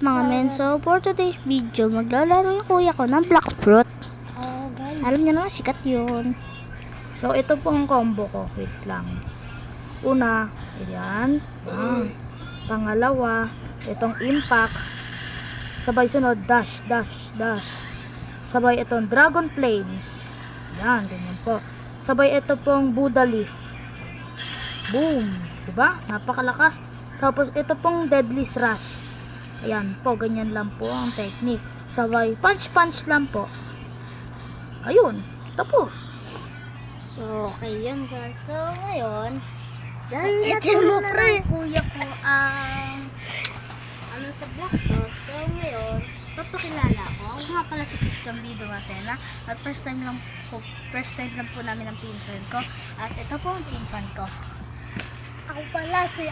Mga men, so for today's video, maglalaro yung kuya ko ng Black Fruit. Alam niyo na, sikat yun. So, ito po ang combo ko. Wait lang. Una, ayan. Pangalawa, itong impact. Sabay sunod, dash, dash, dash. Sabay itong dragon flames. Ayan, ganyan po. Sabay ito pong Buddha leaf. Boom! Diba? Napakalakas. Tapos, ito pong deadly rush. Ayan po, ganyan lang po ang technique. Sabay, punch lang po. Ayun, tapos. So, okay yun guys. So, ngayon, dahil Ito naturo mo, na pre. ng kuya ko ang sa Black Fruit. So, ngayon, papakilala ko. Ako nga pala si Christian B. Dumasena. At first time lang po namin ang pinsan ko. At ito po ang pinsan ko. Ako pala si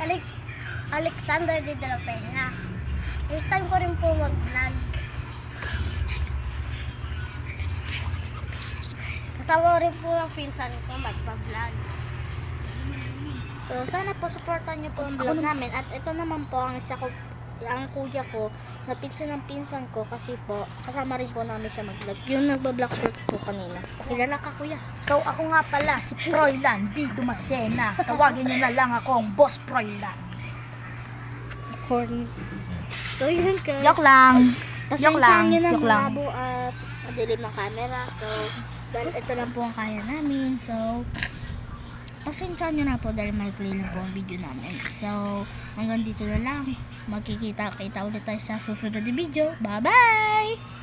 Alexander de la Peña. First time ko rin po mag-vlog. Kasama rin po ang pinsan ko magpa-vlog. So, sana po supportan niyo po ang vlog namin. At ito naman po ang ang kuya ko, na pinsan ng pinsan ko kasi po, kasama rin po namin siya mag-vlog. Yung nagba-Black Fruit po kanina. Pakilala ka kuya. So, ako nga pala, si Froilan B. Dumasena. Tawagin niyo na lang akong Boss Froilan. Corny. So, yun guys. Joke lang. Pasensya Joke lang. nyo na Joke lang. malabo at madilim ang camera. So, dahil ito lang po ang kaya namin. So, pasensya nyo na po dahil maikli lang po ang video namin. So, hanggang dito na lang. Magkikita-kita ulit tayo sa susunod na video. Bye-bye!